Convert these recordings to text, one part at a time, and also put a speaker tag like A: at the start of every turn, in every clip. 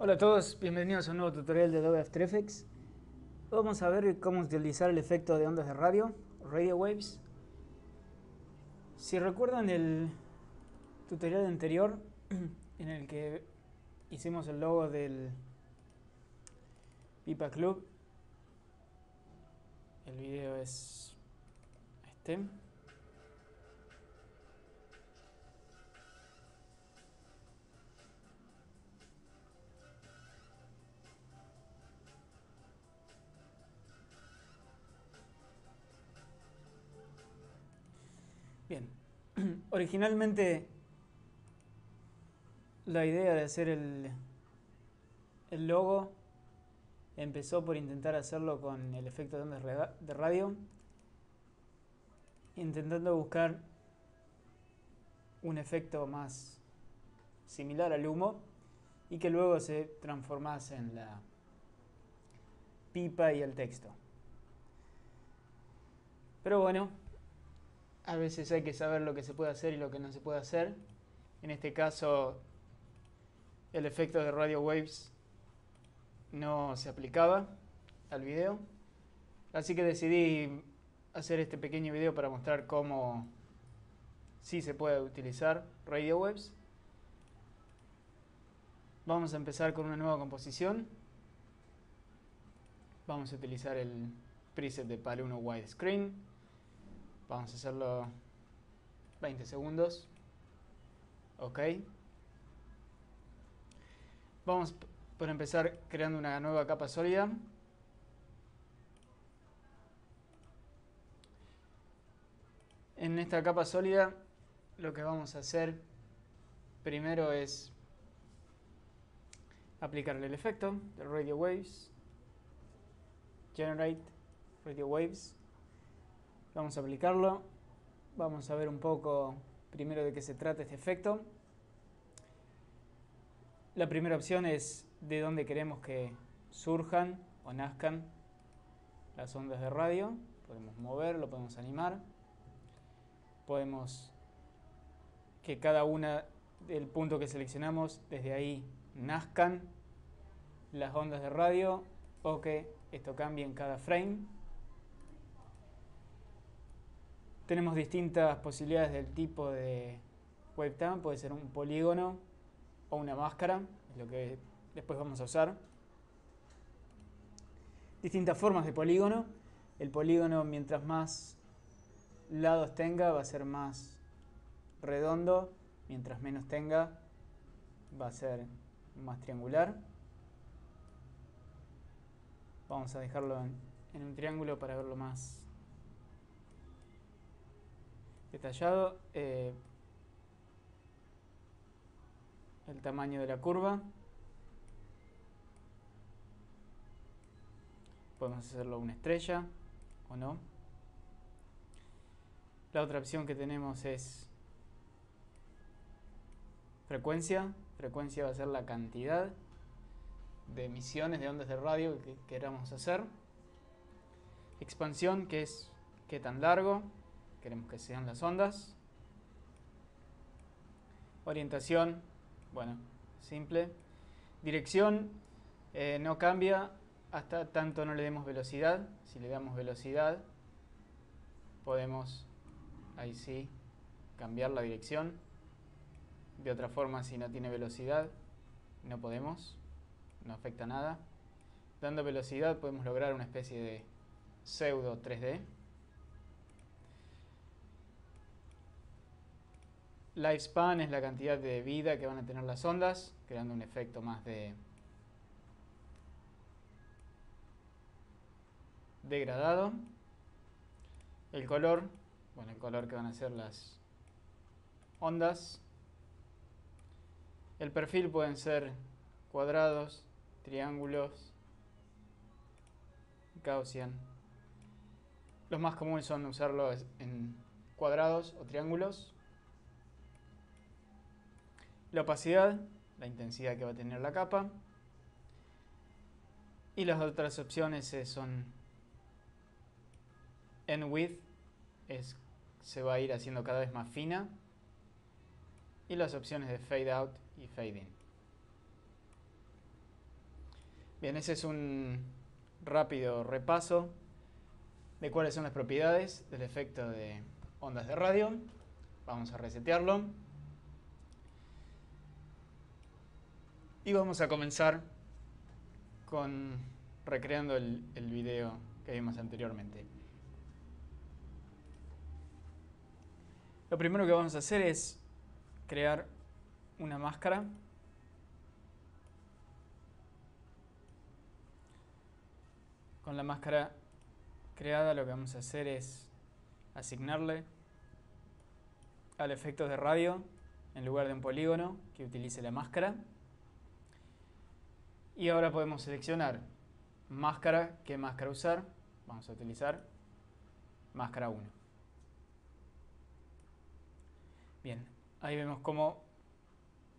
A: Hola a todos, bienvenidos a un nuevo tutorial de Adobe After Effects. Hoy vamos a ver cómo utilizar el efecto de ondas de radio, Radio Waves. Si recuerdan el tutorial anterior en el que hicimos el logo del Pipa Club, el video es este. Bien, originalmente la idea de hacer el logo empezó por intentar hacerlo con el efecto de ondas de radio, intentando buscar un efecto más similar al humo y que luego se transformase en la pipa y el texto. Pero bueno, a veces hay que saber lo que se puede hacer y lo que no se puede hacer. En este caso, el efecto de Radio Waves no se aplicaba al video, así que decidí hacer este pequeño video para mostrar cómo sí se puede utilizar Radio Waves. Vamos a empezar con una nueva composición. Vamos a utilizar el preset de PAL 1 Widescreen. Vamos a hacerlo 20 segundos. Ok. Vamos por empezar creando una nueva capa sólida. En esta capa sólida lo que vamos a hacer primero es aplicarle el efecto de Radio Waves. Generate Radio Waves. Vamos a aplicarlo. Vamos a ver un poco primero de qué se trata este efecto. La primera opción es de dónde queremos que surjan o nazcan las ondas de radio. Podemos moverlo, podemos animar. Podemos que cada una del punto que seleccionamos, desde ahí nazcan las ondas de radio o que esto cambie en cada frame. Tenemos distintas posibilidades del tipo de webcam, puede ser un polígono o una máscara, es lo que después vamos a usar. Distintas formas de polígono. El polígono, mientras más lados tenga, va a ser más redondo, mientras menos tenga, va a ser más triangular. Vamos a dejarlo en un triángulo para verlo más detallado. El tamaño de la curva. Podemos hacerlo una estrella o no. La otra opción que tenemos es frecuencia. Frecuencia va a ser la cantidad de emisiones de ondas de radio que queramos hacer. Expansión, que es qué tan largo queremos que sean las ondas. Orientación, bueno, simple. Dirección no cambia hasta tanto no le demos velocidad. Si le damos velocidad, podemos ahí sí cambiar la dirección. De otra forma, si no tiene velocidad, no podemos, no afecta nada. Dando velocidad podemos lograr una especie de pseudo 3D. Lifespan es la cantidad de vida que van a tener las ondas, creando un efecto más de degradado. El color, bueno, el color que van a ser las ondas. El perfil pueden ser cuadrados, triángulos, Gaussian. Los más comunes son usarlo en cuadrados o triángulos. La opacidad, la intensidad que va a tener la capa. Y las otras opciones son end width, se va a ir haciendo cada vez más fina. Y las opciones de fade out y fade in. Bien, ese es un rápido repaso de cuáles son las propiedades del efecto de ondas de radio. Vamos a resetearlo. Y vamos a comenzar con recreando el video que vimos anteriormente. Lo primero que vamos a hacer es crear una máscara. Con la máscara creada lo que vamos a hacer es asignarle al efecto de radio, en lugar de un polígono, que utilice la máscara. Y ahora podemos seleccionar máscara, qué máscara usar. Vamos a utilizar máscara 1. Bien, ahí vemos cómo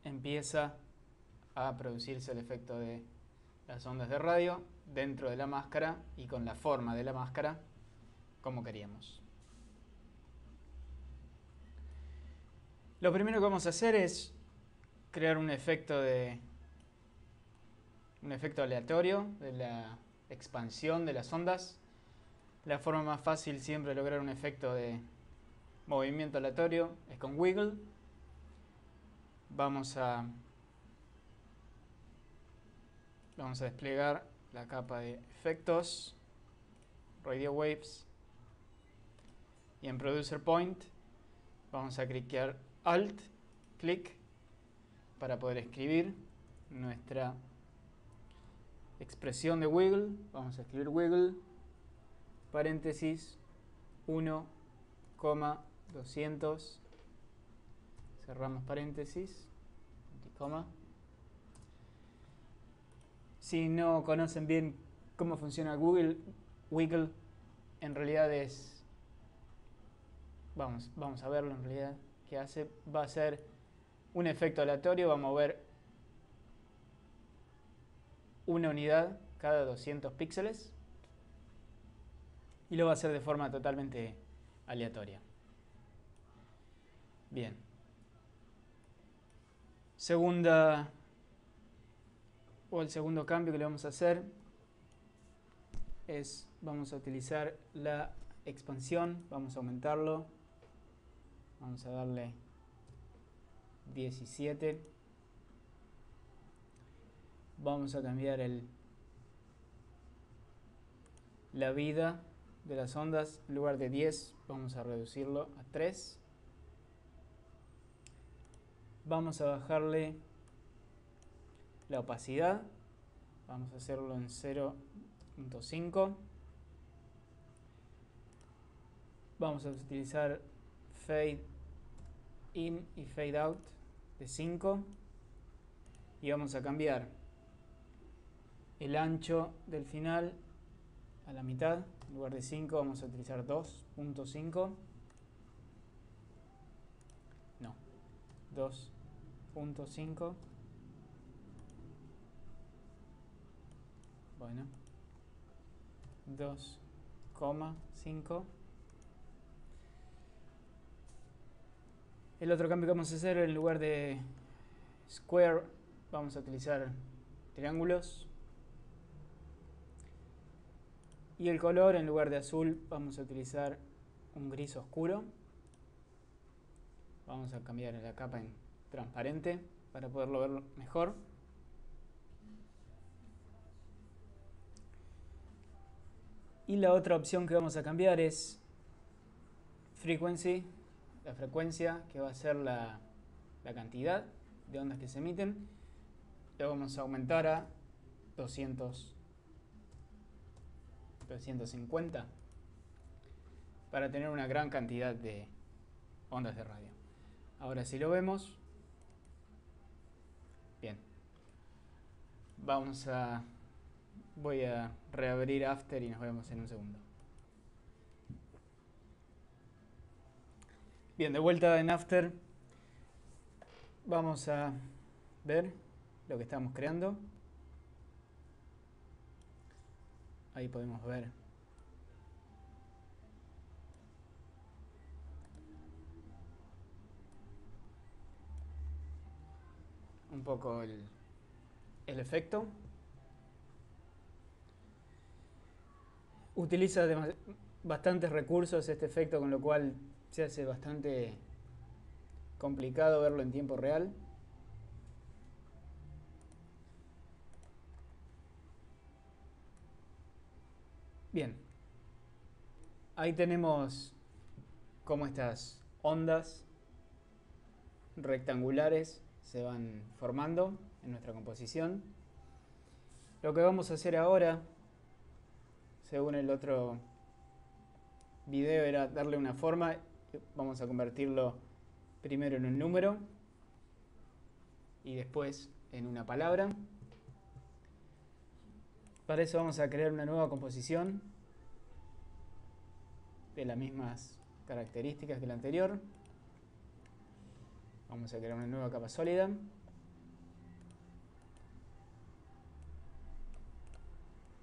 A: empieza a producirse el efecto de las ondas de radio dentro de la máscara y con la forma de la máscara como queríamos. Lo primero que vamos a hacer es crear un efecto aleatorio de la expansión de las ondas. La forma más fácil siempre de lograr un efecto de movimiento aleatorio es con Wiggle. Vamos a desplegar la capa de efectos, Radio Waves, y en Producer Point vamos a cliquear Alt, clic, para poder escribir nuestra expresión de Wiggle. Vamos a escribir Wiggle, paréntesis, 1,200, cerramos paréntesis, coma. Si no conocen bien cómo funciona Wiggle, en realidad es... Vamos a verlo en realidad. ¿Qué hace? Va a ser un efecto aleatorio, va a mover una unidad cada 200 píxeles y lo va a hacer de forma totalmente aleatoria. Bien. El segundo cambio que le vamos a hacer es, vamos a utilizar la expansión, vamos a aumentarlo, vamos a darle 17, vamos a cambiar la vida de las ondas, en lugar de 10 vamos a reducirlo a 3, vamos a bajarle la opacidad, vamos a hacerlo en 0.5, vamos a utilizar fade in y fade out de 5 y vamos a cambiar el ancho del final a la mitad. En lugar de 5 vamos a utilizar 2.5, no, 2.5. Bueno, 2,5. El otro cambio que vamos a hacer, en lugar de square, vamos a utilizar triángulos. Y el color, en lugar de azul, vamos a utilizar un gris oscuro. Vamos a cambiar la capa en transparente para poderlo ver mejor. Y la otra opción que vamos a cambiar es frequency, la frecuencia, que va a ser la cantidad de ondas que se emiten. Lo vamos a aumentar a 250 para tener una gran cantidad de ondas de radio. Ahora si lo vemos, bien, voy a reabrir After y nos vemos en un segundo. Bien, de vuelta en After, vamos a ver lo que estamos creando. Ahí podemos ver un poco el efecto. Utiliza bastantes recursos este efecto, con lo cual se hace bastante complicado verlo en tiempo real. Bien, ahí tenemos cómo estas ondas rectangulares se van formando en nuestra composición. Lo que vamos a hacer ahora, según el otro video, era darle una forma. Vamos a convertirlo primero en un número y después en una palabra. Para eso vamos a crear una nueva composición de las mismas características que la anterior. Vamos a crear una nueva capa sólida.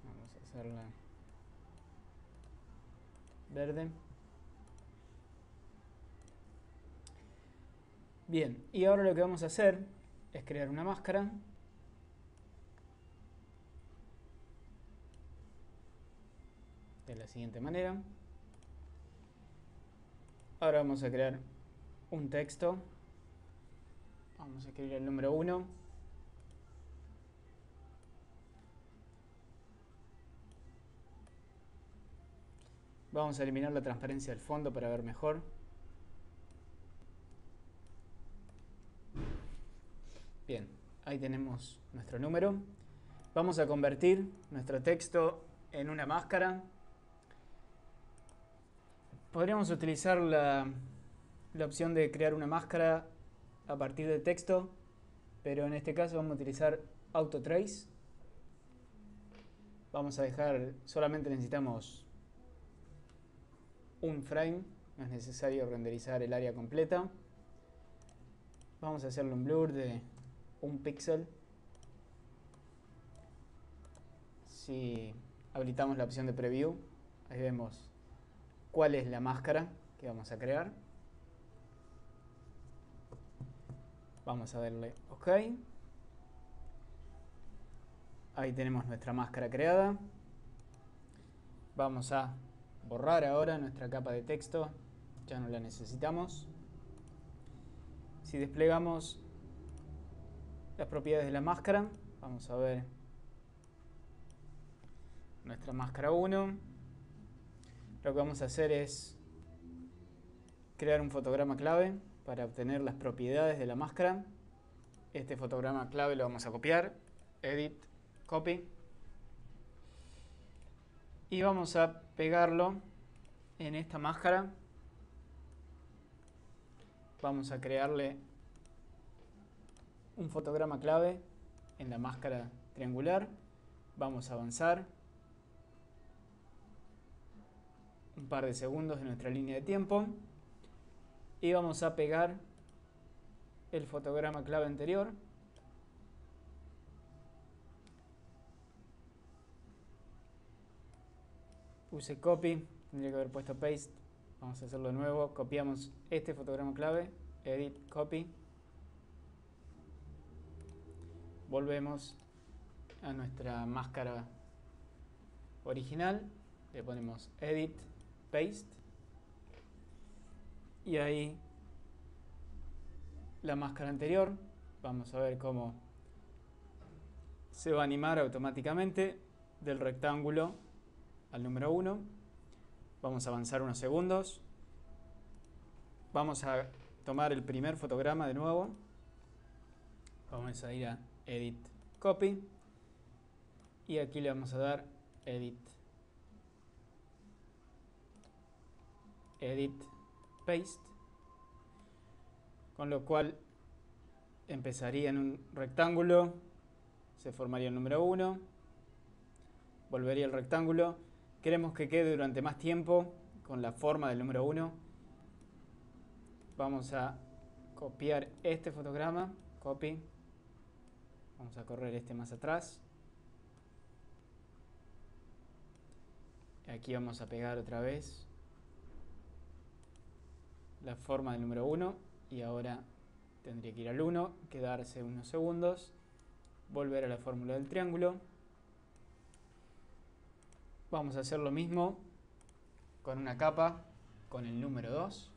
A: Vamos a hacerla verde. Bien, y ahora lo que vamos a hacer es crear una máscara. De la siguiente manera. Ahora vamos a crear un texto. Vamos a escribir el número 1. Vamos a eliminar la transparencia del fondo para ver mejor. Bien, ahí tenemos nuestro número. Vamos a convertir nuestro texto en una máscara. Podríamos utilizar la opción de crear una máscara a partir de texto, pero en este caso vamos a utilizar AutoTrace. Vamos a dejar, solamente necesitamos un frame, no es necesario renderizar el área completa. Vamos a hacerle un blur de 1 píxel. Si habilitamos la opción de preview, ahí vemos cuál es la máscara que vamos a crear. Vamos a darle OK. Ahí tenemos nuestra máscara creada. Vamos a borrar ahora nuestra capa de texto, ya no la necesitamos. Si desplegamos las propiedades de la máscara, vamos a ver nuestra máscara 1. Lo que vamos a hacer es crear un fotograma clave para obtener las propiedades de la máscara. Este fotograma clave lo vamos a copiar, Edit, Copy, y vamos a pegarlo en esta máscara. Vamos a crearle un fotograma clave en la máscara triangular. Vamos a avanzar un par de segundos en nuestra línea de tiempo y vamos a pegar el fotograma clave anterior. Puse copy, tendría que haber puesto paste. Vamos a hacerlo de nuevo. Copiamos este fotograma clave, edit, copy. Volvemos a nuestra máscara original. Le ponemos edit, paste. Y ahí la máscara anterior. Vamos a ver cómo se va a animar automáticamente del rectángulo al número 1. Vamos a avanzar unos segundos. Vamos a tomar el primer fotograma de nuevo. Vamos a ir a Edit, Copy. Y aquí le vamos a dar Edit, Paste. Con lo cual empezaría en un rectángulo. Se formaría el número 1. Volvería al rectángulo. Queremos que quede durante más tiempo con la forma del número 1. Vamos a copiar este fotograma, copy. Vamos a correr este más atrás. Aquí vamos a pegar otra vez la forma del número 1 y ahora tendría que ir al 1, quedarse unos segundos, volver a la fórmula del triángulo. Vamos a hacer lo mismo con una capa con el número 2.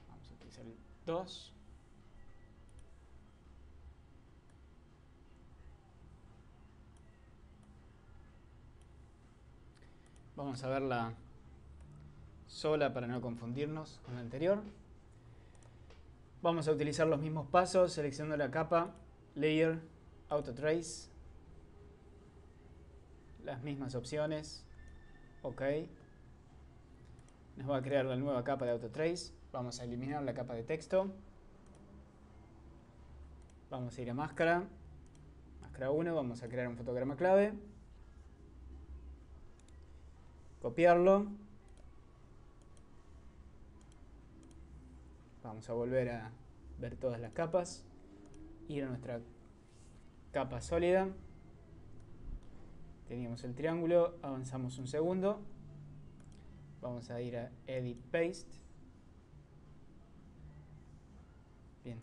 A: Vamos a utilizar el 2. Vamos a verla sola para no confundirnos con la anterior. Vamos a utilizar los mismos pasos, seleccionando la capa, Layer, Auto Trace. Las mismas opciones. OK. Nos va a crear la nueva capa de Auto Trace. Vamos a eliminar la capa de texto. Vamos a ir a máscara. Máscara 1. Vamos a crear un fotograma clave. Copiarlo. Vamos a volver a ver todas las capas. Ir a nuestra capa sólida. Teníamos el triángulo, avanzamos un segundo. Vamos a ir a Edit Paste. Bien.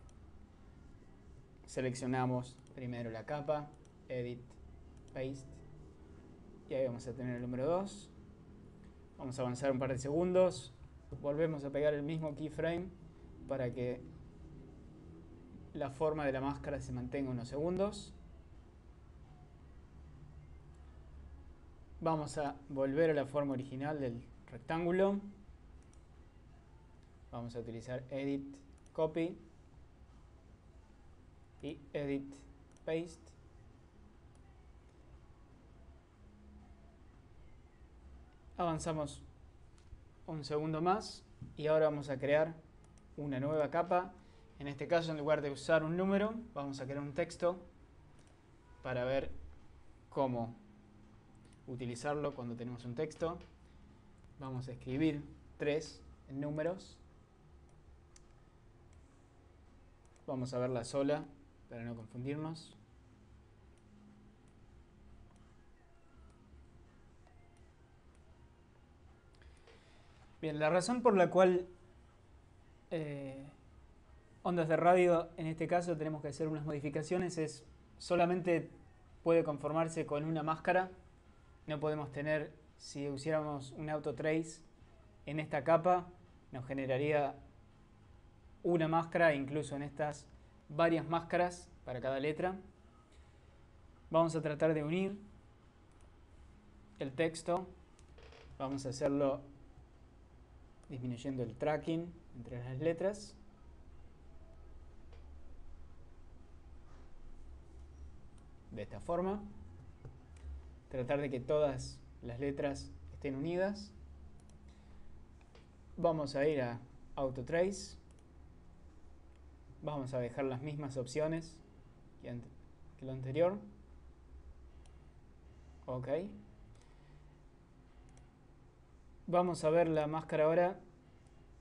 A: Seleccionamos primero la capa, Edit Paste. Y ahí vamos a tener el número 2. Vamos a avanzar un par de segundos. Volvemos a pegar el mismo keyframe para que la forma de la máscara se mantenga unos segundos. Vamos a volver a la forma original del rectángulo. Vamos a utilizar Edit Copy y Edit Paste. Avanzamos un segundo más y ahora vamos a crear una nueva capa. En este caso, en lugar de usar un número, vamos a crear un texto para ver cómo utilizarlo cuando tenemos un texto. Vamos a escribir 3 en números. Vamos a verla sola para no confundirnos. Bien, la razón por la cual ondas de radio, en este caso tenemos que hacer unas modificaciones, es solamente puede conformarse con una máscara. No podemos tener, si usiéramos un auto trace en esta capa, nos generaría una máscara, incluso en estas varias máscaras para cada letra. Vamos a tratar de unir el texto. Vamos a hacerlo disminuyendo el tracking entre las letras. De esta forma. Tratar de que todas las letras estén unidas. Vamos a ir a Auto Trace. Vamos a dejar las mismas opciones que lo anterior. OK. Vamos a ver la máscara ahora.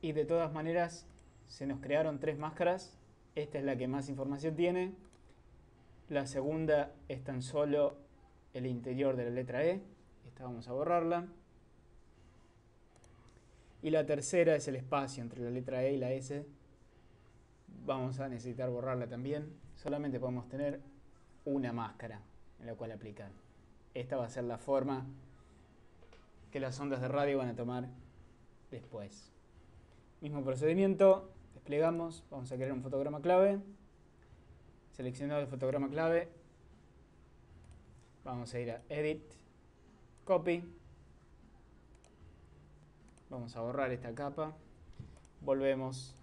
A: Y de todas maneras se nos crearon 3 máscaras. Esta es la que más información tiene. La segunda es tan solo el interior de la letra E. Esta vamos a borrarla. Y la tercera es el espacio entre la letra E y la S. Vamos a necesitar borrarla también. Solamente podemos tener una máscara en la cual aplicar. Esta va a ser la forma que las ondas de radio van a tomar después. Mismo procedimiento. Desplegamos. Vamos a crear un fotograma clave. Seleccionado el fotograma clave. Vamos a ir a Edit, Copy. Vamos a borrar esta capa. Volvemos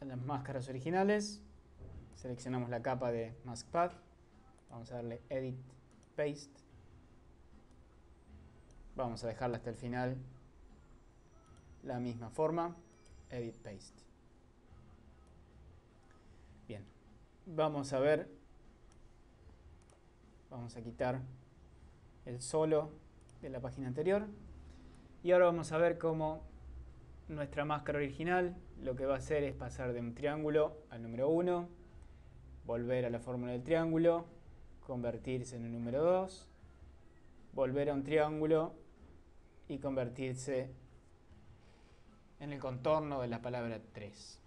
A: a las máscaras originales. Seleccionamos la capa de Mask Path. Vamos a darle Edit, Paste. Vamos a dejarla hasta el final. La misma forma. Edit, Paste. Bien. Vamos a ver. Vamos a quitar el solo de la página anterior. Y ahora vamos a ver cómo nuestra máscara original lo que va a hacer es pasar de un triángulo al número 1, volver a la fórmula del triángulo, convertirse en el número 2, volver a un triángulo y convertirse en el contorno de la palabra 3.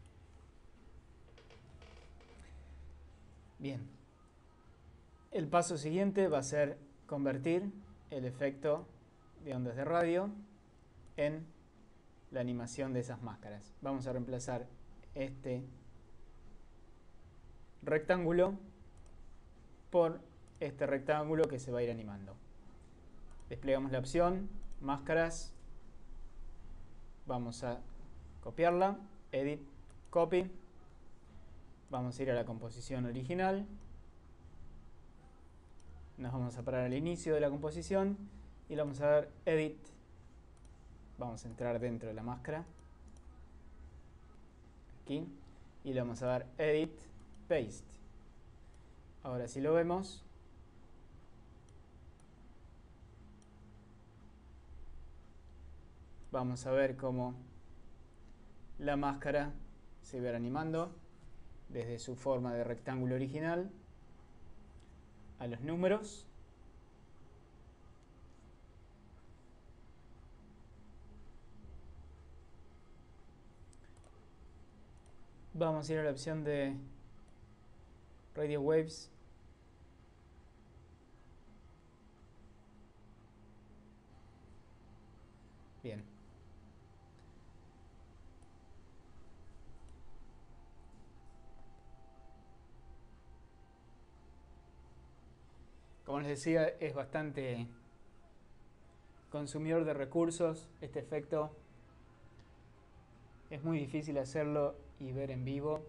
A: Bien. El paso siguiente va a ser convertir el efecto de ondas de radio en la animación de esas máscaras. Vamos a reemplazar este rectángulo por este rectángulo que se va a ir animando. Desplegamos la opción máscaras, vamos a copiarla, edit, copy, vamos a ir a la composición original, nos vamos a parar al inicio de la composición y le vamos a dar edit, vamos a entrar dentro de la máscara, aquí, y le vamos a dar edit, paste. Ahora si lo vemos, vamos a ver cómo la máscara se va animando desde su forma de rectángulo original a los números. Vamos a ir a la opción de Radio Waves. Bien. Como les decía, es bastante consumidor de recursos este efecto. Es muy difícil hacerlo y ver en vivo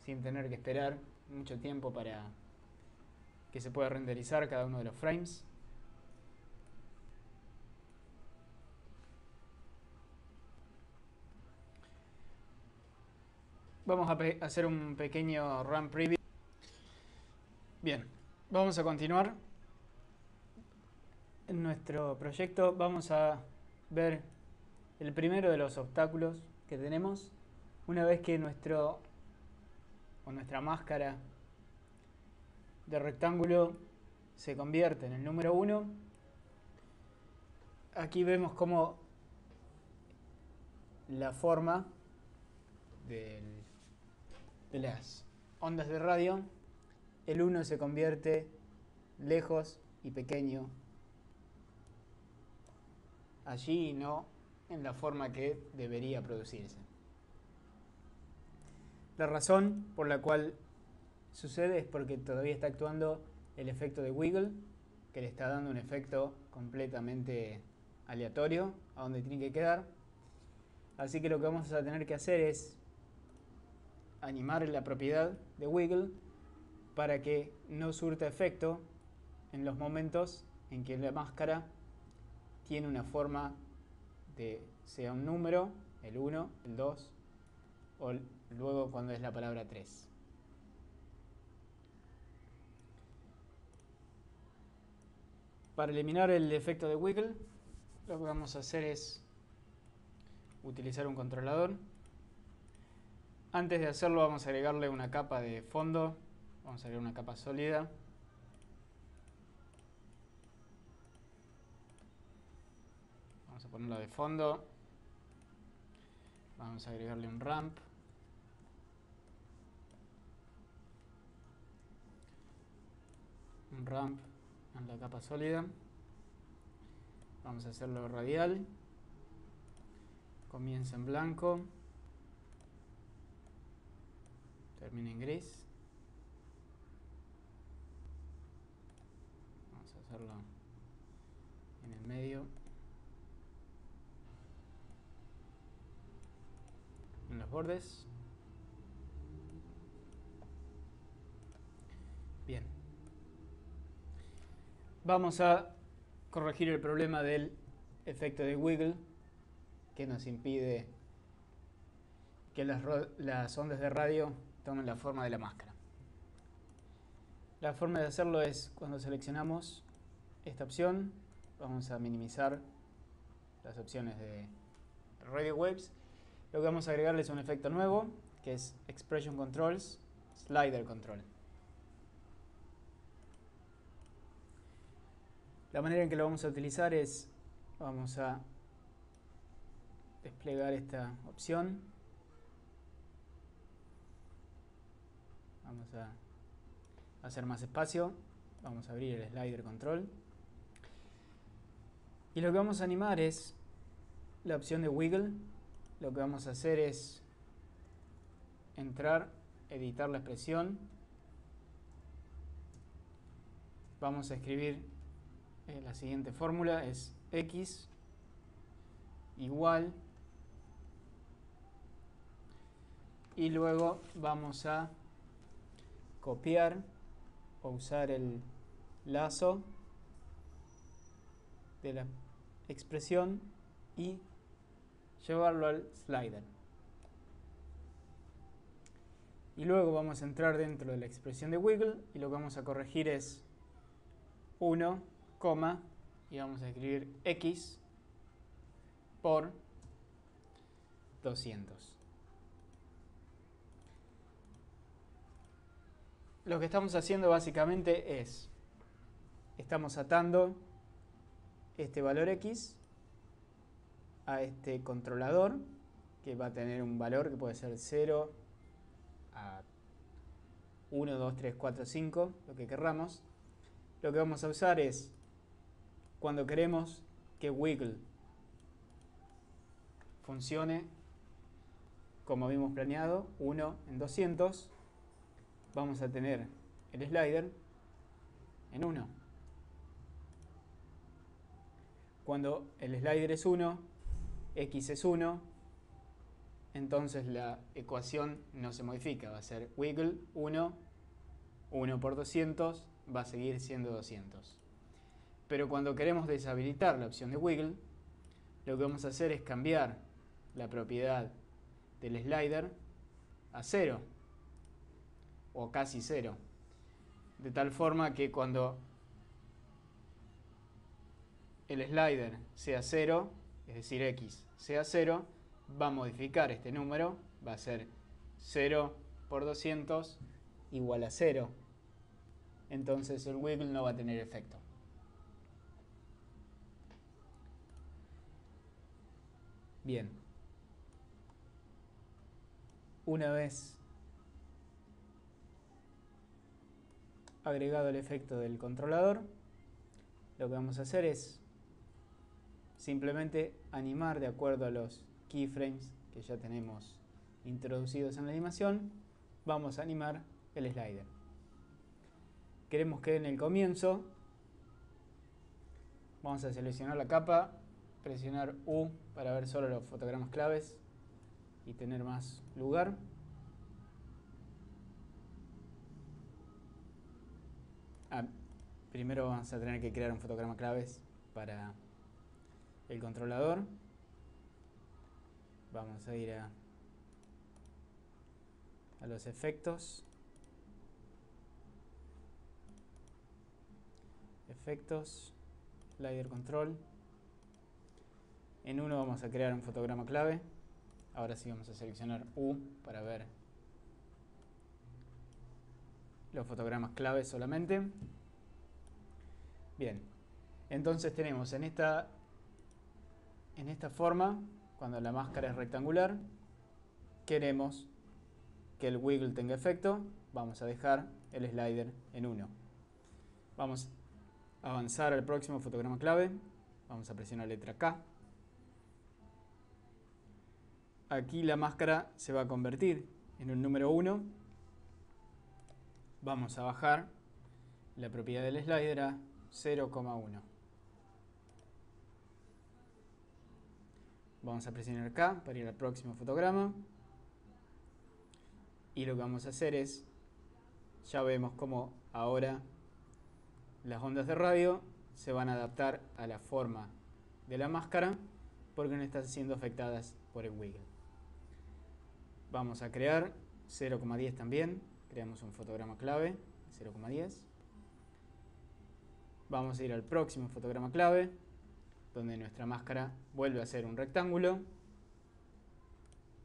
A: sin tener que esperar mucho tiempo para que se pueda renderizar cada uno de los frames. Vamos a hacer un pequeño run preview. Bien, vamos a continuar. En nuestro proyecto vamos a ver el primero de los obstáculos que tenemos. Una vez que nuestra máscara de rectángulo se convierte en el número 1, aquí vemos cómo la forma de las ondas de radio, el 1 se convierte lejos y pequeño allí y no en la forma que debería producirse. La razón por la cual sucede es porque todavía está actuando el efecto de wiggle, que le está dando un efecto completamente aleatorio a donde tiene que quedar. Así que lo que vamos a tener que hacer es animar la propiedad de wiggle para que no surta efecto en los momentos en que la máscara tiene una forma de sea un número, el 1, el 2, o luego cuando es la palabra 3. Para eliminar el efecto de wiggle, lo que vamos a hacer es utilizar un controlador. Antes de hacerlo vamos a agregarle una capa de fondo, vamos a agregar una capa sólida. Vamos a ponerla de fondo. Vamos a agregarle un ramp. Un ramp en la capa sólida. Vamos a hacerlo radial. Comienza en blanco. Termina en gris. Vamos a hacerlo en el medio. En los bordes. Bien. Vamos a corregir el problema del efecto de wiggle que nos impide que las ondas de radio tomen la forma de la máscara. La forma de hacerlo es cuando seleccionamos esta opción, vamos a minimizar las opciones de Radio Waves. Lo que vamos a agregarle es un efecto nuevo, que es Expression Controls, Slider Control. La manera en que lo vamos a utilizar es, vamos a desplegar esta opción. Vamos a hacer más espacio, vamos a abrir el slider control. Y lo que vamos a animar es la opción de wiggle. Lo que vamos a hacer es entrar, editar la expresión. Vamos a escribir la siguiente fórmula, es x igual, y luego vamos a copiar o usar el lazo de la expresión y llevarlo al slider. Y luego vamos a entrar dentro de la expresión de wiggle y lo que vamos a corregir es 1, y vamos a escribir x por 200. Lo que estamos haciendo básicamente es, estamos atando este valor x a este controlador, que va a tener un valor que puede ser 0 a 1, 2, 3, 4, 5, lo que querramos. Lo que vamos a usar es, cuando queremos que wiggle funcione como habíamos planeado, 1 en 200, vamos a tener el slider en 1. Cuando el slider es 1, x es 1, entonces la ecuación no se modifica, va a ser wiggle 1, 1 por 200, va a seguir siendo 200. Pero cuando queremos deshabilitar la opción de wiggle, lo que vamos a hacer es cambiar la propiedad del slider a 0, o casi 0, de tal forma que cuando el slider sea 0, es decir, x sea 0, va a modificar este número, va a ser 0 por 200 igual a 0. Entonces el wiggle no va a tener efecto. Bien. Una vez agregado el efecto del controlador, lo que vamos a hacer es simplemente animar de acuerdo a los keyframes que ya tenemos introducidos en la animación. Vamos a animar el slider. Queremos que en el comienzo, vamos a seleccionar la capa, presionar U para ver solo los fotogramas claves y tener más lugar. Primero vamos a tener que crear un fotograma claves para el controlador. Vamos a ir a los efectos. Efectos, slider control. En uno vamos a crear un fotograma clave. Ahora sí vamos a seleccionar U para ver los fotogramas claves solamente. Bien, entonces tenemos en esta forma, cuando la máscara es rectangular, queremos que el wiggle tenga efecto, vamos a dejar el slider en 1. Vamos a avanzar al próximo fotograma clave, vamos a presionar la letra K. Aquí la máscara se va a convertir en un número 1. Vamos a bajar la propiedad del slider a 0,1. Vamos a presionar K para ir al próximo fotograma. Y lo que vamos a hacer es, ya vemos cómo ahora las ondas de radio se van a adaptar a la forma de la máscara porque no están siendo afectadas por el wiggle. Vamos a crear 0,10 también. Creamos un fotograma clave, 0,10. Vamos a ir al próximo fotograma clave, donde nuestra máscara vuelve a ser un rectángulo.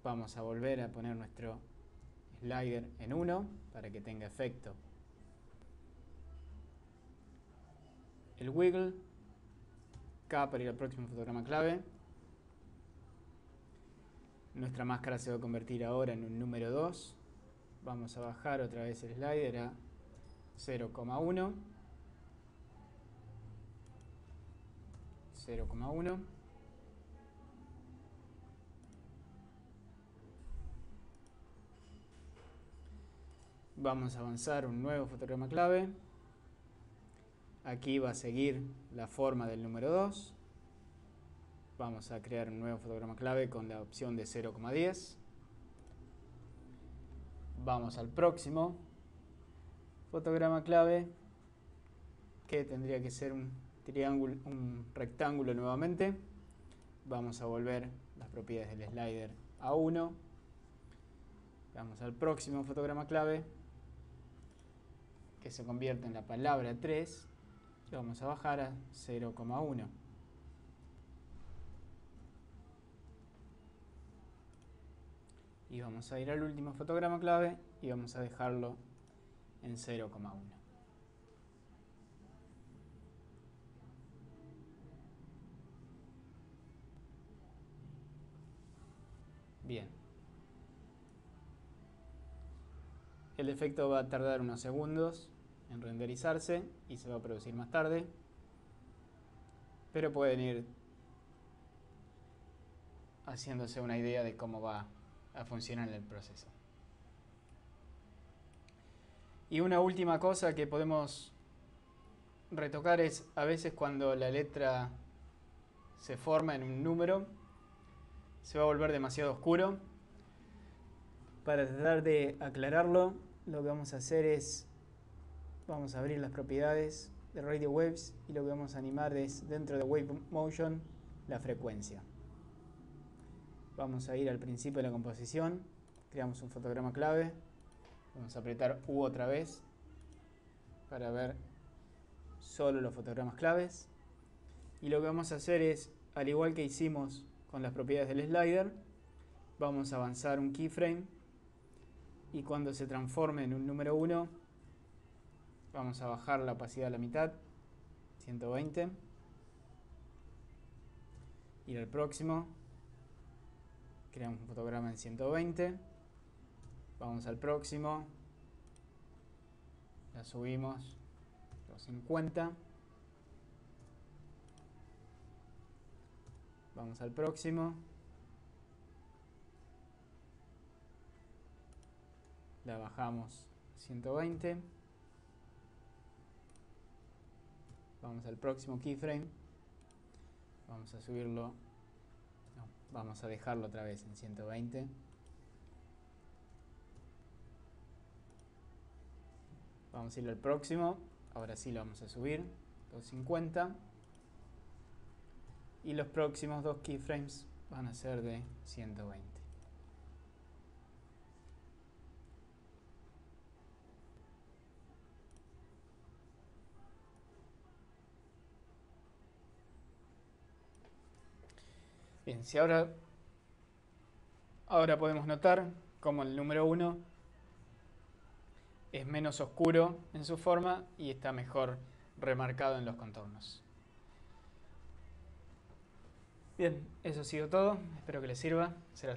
A: Vamos a volver a poner nuestro slider en 1 para que tenga efecto el wiggle. K para ir al próximo fotograma clave. Nuestra máscara se va a convertir ahora en un número 2. Vamos a bajar otra vez el slider a 0,1, 0,1. Vamos a avanzar un nuevo fotograma clave. Aquí va a seguir la forma del número 2. Vamos a crear un nuevo fotograma clave con la opción de 0,10. Vamos al próximo fotograma clave, que tendría que ser un triángulo, un rectángulo nuevamente. Vamos a volver las propiedades del slider a 1. Vamos al próximo fotograma clave, que se convierte en la palabra 3. Y vamos a bajar a 0,1. Y vamos a ir al último fotograma clave y vamos a dejarlo en 0,1. Bien. El efecto va a tardar unos segundos en renderizarse y se va a producir más tarde, pero pueden ir haciéndose una idea de cómo va a funcionar el proceso. Y una última cosa que podemos retocar es a veces cuando la letra se forma en un número, se va a volver demasiado oscuro. Para tratar de aclararlo, lo que vamos a hacer es, vamos a abrir las propiedades de Radio Waves y lo que vamos a animar es, dentro de Wave Motion, la frecuencia. Vamos a ir al principio de la composición, creamos un fotograma clave, vamos a apretar U otra vez para ver solo los fotogramas claves. Y lo que vamos a hacer es, al igual que hicimos con las propiedades del slider, vamos a avanzar un keyframe y cuando se transforme en un número 1, vamos a bajar la opacidad a la mitad, 120. Ir al próximo, creamos un fotograma en 120. Vamos al próximo, la subimos, 250. Vamos al próximo, la bajamos 120. Vamos al próximo keyframe, vamos a subirlo, no, vamos a dejarlo otra vez en 120. Vamos a ir al próximo, ahora sí lo vamos a subir, 250. Y los próximos dos keyframes van a ser de 120. Bien, si ahora podemos notar cómo el número 1 es menos oscuro en su forma y está mejor remarcado en los contornos. Bien, eso ha sido todo. Espero que les sirva. Será